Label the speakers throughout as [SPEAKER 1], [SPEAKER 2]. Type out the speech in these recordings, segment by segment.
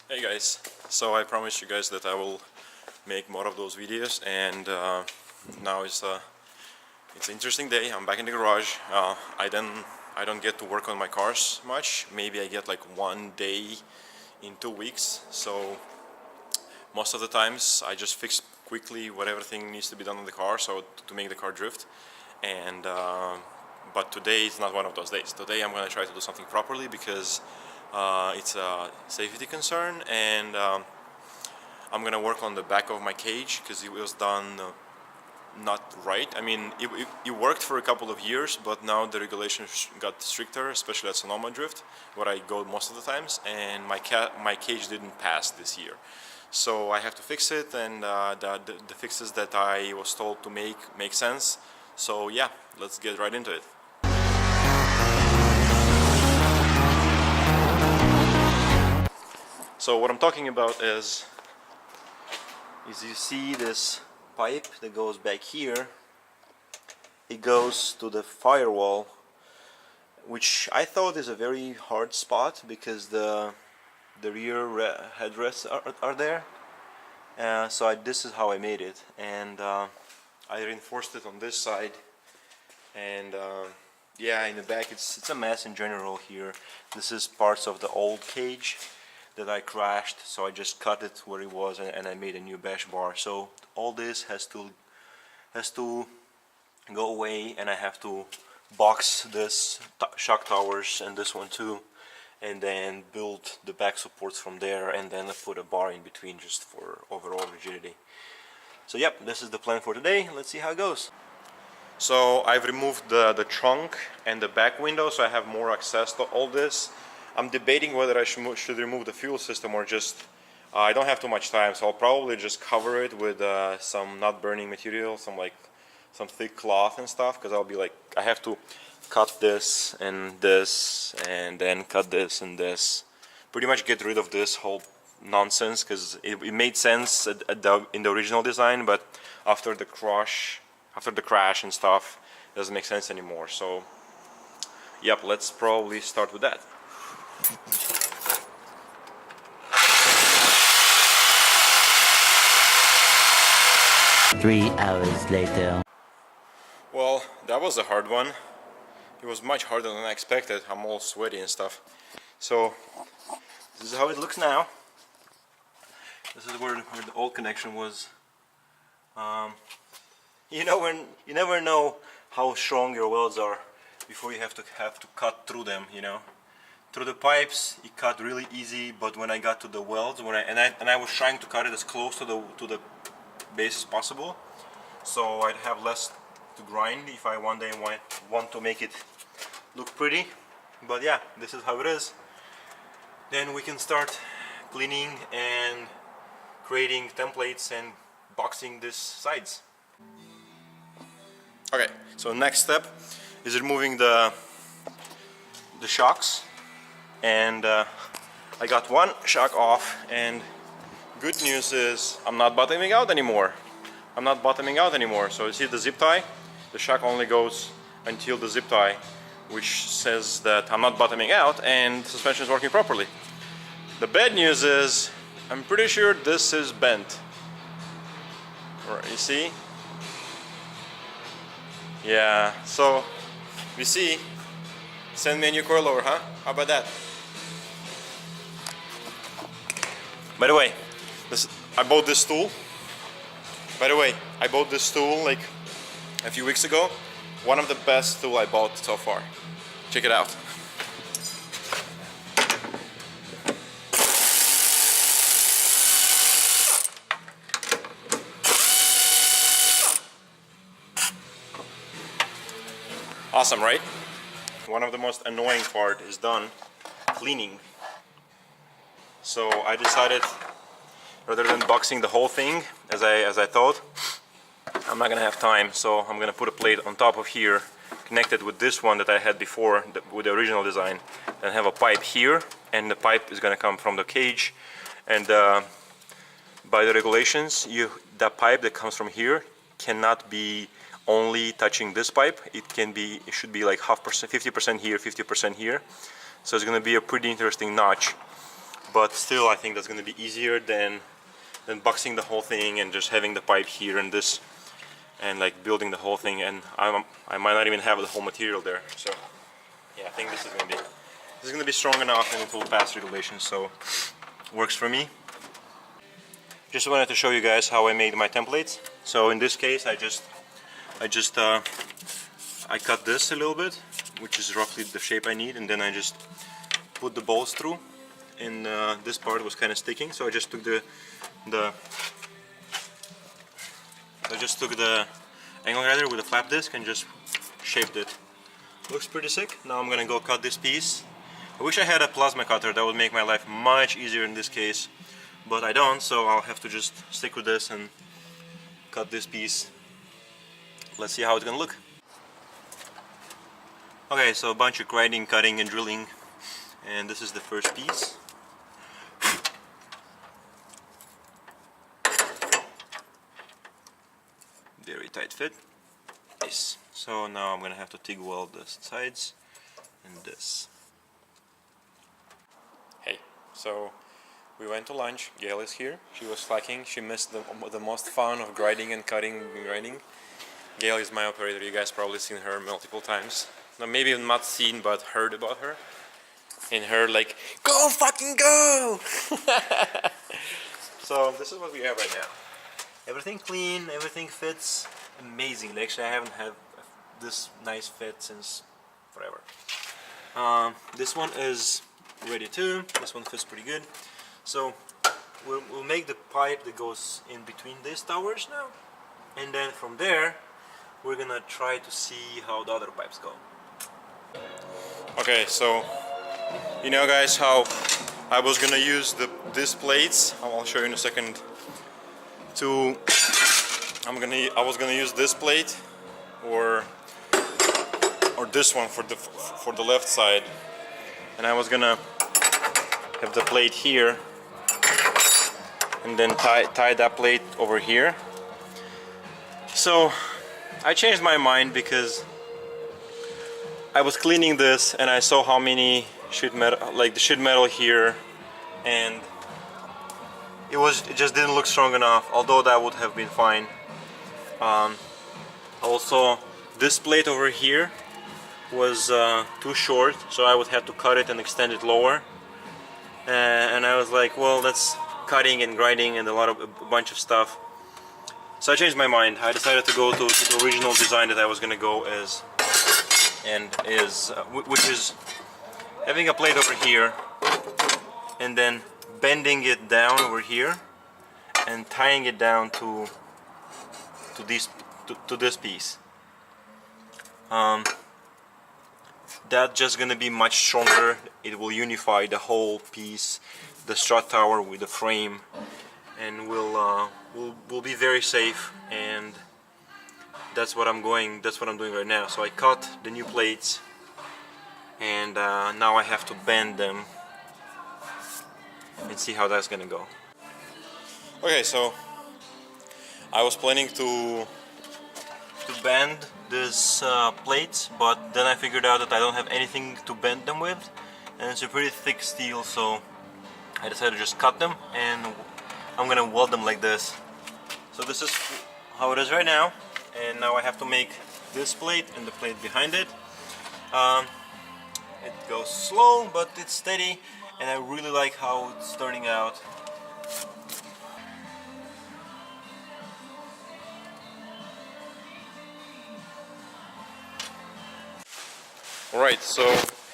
[SPEAKER 1] Hey guys, so I promised you guys that I will make more of those videos, and now it's an interesting day. I'm back in the garage. I don't get to work on my cars much. Maybe I get like one day in 2 weeks. So most of the times I just fix quickly whatever thing needs to be done on the car, so to make the car drift. And but today is not one of those days. Today I'm gonna try to do something properly because it's a safety concern, and I'm gonna work on the back of my cage because it was done not right. I mean, it worked for a couple of years, but now the regulations got stricter, especially at Sonoma Drift, where I go most of the times, and my cage didn't pass this year. So I have to fix it, and the fixes that I was told to make sense. So yeah, let's get right into it. So what I'm talking about is you see this pipe that goes back here. It goes to the firewall, which I thought is a very hard spot because the rear headrests are there. So this is how I made it, and I reinforced it on this side, and yeah, in the back it's a mess in general here. This is parts of the old cage that I crashed, so I just cut it where it was, and I made a new bash bar. So all this has to go away, and I have to box this shock towers and this one too, and then build the back supports from there, and then put a bar in between just for overall rigidity. So yep, this is the plan for today. Let's see how it goes. So I've removed the trunk and the back window, so I have more access to all this. I'm debating whether I should remove the fuel system or just I don't have too much time, so I'll probably just cover it with some not burning material, some thick cloth and stuff, because I'll be like, I have to cut this and then cut this and this, pretty much get rid of this whole nonsense, because it made sense in the original design, but after the crash and stuff, it doesn't make sense anymore. So yep, let's probably start with that.
[SPEAKER 2] 3 hours later.
[SPEAKER 1] Well, that was a hard one. It was much harder than I expected. I'm all sweaty and stuff. So this is how it looks now. This is where the old connection was. You never know how strong your welds are before you have to cut through them. You know, through the pipes it cut really easy, but when I got to the welds, I was trying to cut it as close to the base as possible, so I'd have less to grind if I one day want to make it look pretty. But yeah, this is how it is. Then we can start cleaning and creating templates and boxing these sides. Okay, so next step is removing the shocks, and I got one shock off, and good news is I'm not bottoming out anymore. So you see the zip tie? The shock only goes until the zip tie, which says that I'm not bottoming out and suspension is working properly. The bad news is I'm pretty sure this is bent. You see? Yeah, so you see, send me a new coilover, huh? How about that? By the way, I bought this tool. Like a few weeks ago. One of the best tool I bought so far. Check it out. Awesome, right? One of the most annoying part is done, cleaning. So I decided, rather than boxing the whole thing as I thought, I'm not gonna have time, so I'm gonna put a plate on top of here connected with this one that I had before with the original design, and have a pipe here, and the pipe is gonna come from the cage, and by the regulations that pipe that comes from here cannot be only touching this pipe. It should be like 50% here, 50% here. So it's gonna be a pretty interesting notch. but still I think that's going to be easier than boxing the whole thing and just having the pipe here and this, and like building the whole thing, and I might not even have the whole material there. So yeah, I think this is going to be strong enough and it will pass regulation, so works for me. Just wanted to show you guys how I made my templates. So in this case I cut this a little bit, which is roughly the shape I need, and then I just put the bolts through, and this part was kind of sticking, so I just took the angle grinder with a flap disc and just shaped it. Looks pretty sick. Now I'm gonna go cut this piece. I wish I had a plasma cutter, that would make my life much easier in this case, but I don't, so I'll have to just stick with this and cut this piece. Let's see how it's gonna look. Okay, so a bunch of grinding, cutting and drilling, and this is the first piece. Very tight fit. Nice. So now I'm gonna have to TIG weld the sides and this. Hey, so we went to lunch. Gail is here. She was slacking. She missed the most fun of grinding and cutting and grinding. Gail is my operator. You guys probably seen her multiple times. Now maybe not seen, but heard about her. And her like, go fucking go! So this is what we have right now. Everything clean, everything fits amazingly. Actually, I haven't had this nice fit since forever. This one is ready too. This one fits pretty good. So we'll make the pipe that goes in between these towers now, and then from there we're gonna try to see how the other pipes go. Okay, so you know guys how I was gonna use these plates. I'll show you in a second. I was gonna use this plate or this one for the left side, and I was gonna have the plate here and then tie that plate over here. So I changed my mind because I was cleaning this and I saw how many sheet metal, like the sheet metal here, and it just didn't look strong enough, although that would have been fine. Also this plate over here was too short, so I would have to cut it and extend it lower, and I was like, well, that's cutting and grinding and a bunch of stuff. So I changed my mind. I decided to go to the original design that I was gonna go as, which is having a plate over here and then bending it down over here and tying it down to this piece. That's just gonna be much stronger. It will unify the whole piece, the strut tower with the frame, and will be very safe. And that's what I'm doing right now. So I cut the new plates, and now I have to bend them and see how that's gonna go. Okay, so I was planning to bend these plates, but then I figured out that I don't have anything to bend them with, and it's a pretty thick steel, so I decided to just cut them, and I'm gonna weld them like this. So this is how it is right now, and now I have to make this plate and the plate behind it. It goes slow, but it's steady, and I really like how it's turning out. Alright, so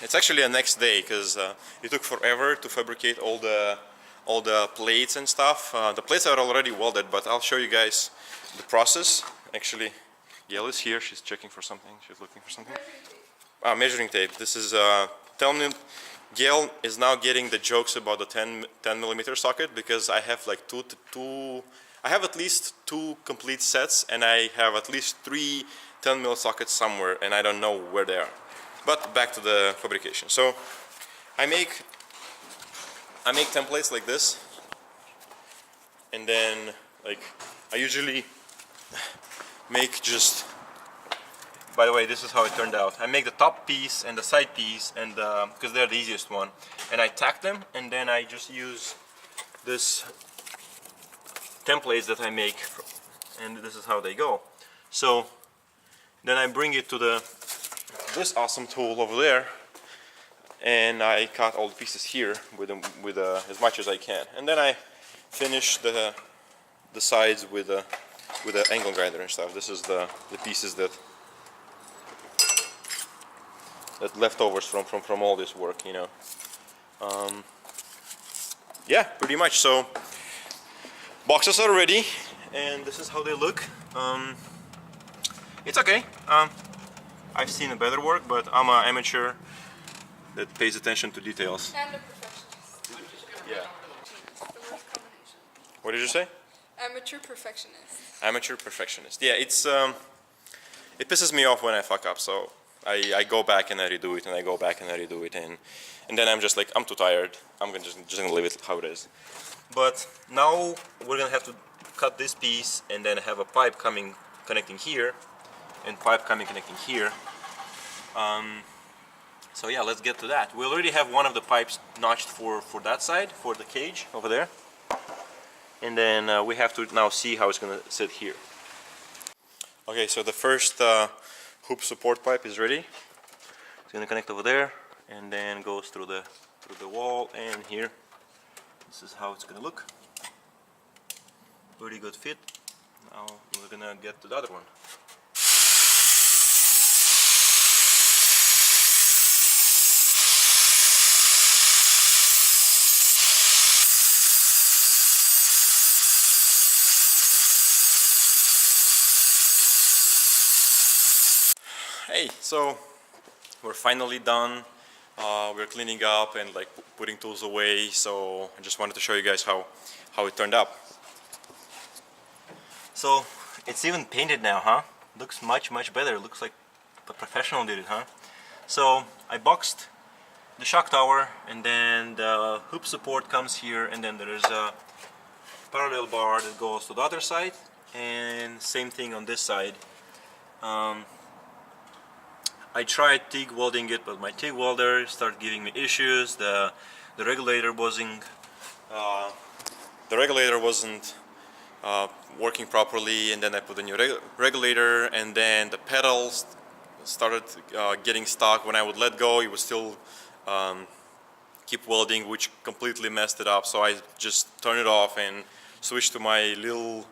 [SPEAKER 1] it's actually a next day because it took forever to fabricate all the plates and stuff. The plates are already welded, but I'll show you guys the process. Actually, Gail is here. She's checking for something. She's looking for something. Measuring tape. This is Gail is now getting the jokes about the 10 millimeter socket, because I have like I have at least 2 complete sets, and I have at least 3 10 mil sockets somewhere, and I don't know where they are. But back to the fabrication. So I make templates like this, and then like I usually make just by the way, this is how it turned out. I make the top piece and the side piece, and because they're the easiest one, and I tack them, and then I just use this templates that I make, and this is how they go. So then I bring it to this awesome tool over there, and I cut all the pieces here with as much as I can, and then I finish the sides with the angle grinder and stuff. This is the pieces that leftovers from all this work, you know. Yeah, pretty much. So boxes are ready, and this is how they look. It's okay. I've seen a better work, but I'm an amateur that pays attention to details.
[SPEAKER 3] And a perfectionist.
[SPEAKER 1] Yeah.
[SPEAKER 3] The worst combination.
[SPEAKER 1] What did you say?
[SPEAKER 3] Amateur perfectionist.
[SPEAKER 1] Amateur perfectionist. Yeah, it pisses me off when I fuck up. So I go back and I redo it, and I go back and I redo it, and then I'm just like, I'm too tired. I'm just gonna leave it how it is. But now we're gonna have to cut this piece and then have a pipe connecting here, and pipe connecting here. So yeah, let's get to that. We already have one of the pipes notched for that side, for the cage over there, and then we have to now see how it's gonna sit here. Okay, so the first hoop support pipe is ready. It's gonna connect over there, and then goes through the wall and here. This is how it's gonna look. Pretty good fit. Now we're gonna get to the other one. Hey, so we're finally done. We're cleaning up and like putting tools away. So I just wanted to show you guys how it turned up. So it's even painted now, huh? Looks much better. Looks like a professional did it, huh? So I boxed the shock tower, and then the hoop support comes here, and then there is a parallel bar that goes to the other side, and same thing on this side. I tried TIG welding it, but my TIG welder started giving me issues. The regulator wasn't working properly, and then I put a new regulator, and then the pedals started getting stuck. When I would let go, it would still keep welding, which completely messed it up. So I just turned it off and switched to my little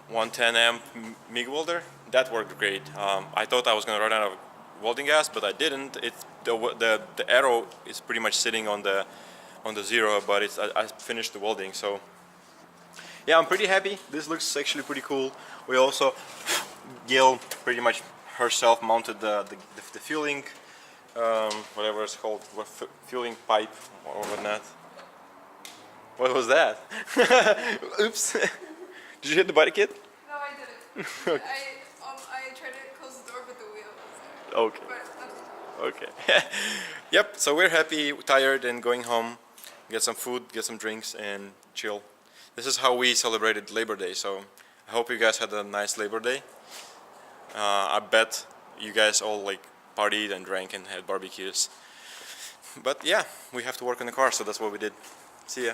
[SPEAKER 1] 110 amp MIG welder. That worked great. I thought I was going to run out of welding gas, but I didn't. The arrow is pretty much sitting on the zero, but I finished the welding. So yeah, I'm pretty happy. This looks actually pretty cool. We also, Gail pretty much herself mounted the fueling, whatever it's called, fueling pipe or whatnot. What was that? Oops. Did you hit the body kit?
[SPEAKER 3] No, I didn't. I tried to close the door, but the wheel was there.
[SPEAKER 1] Okay.
[SPEAKER 3] But
[SPEAKER 1] Okay. Yep, so we're happy, tired, and going home, get some food, get some drinks, and chill. This is how we celebrated Labor Day, so I hope you guys had a nice Labor Day. I bet you guys all like partied and drank and had barbecues. But yeah, we have to work on the car, so that's what we did. See ya.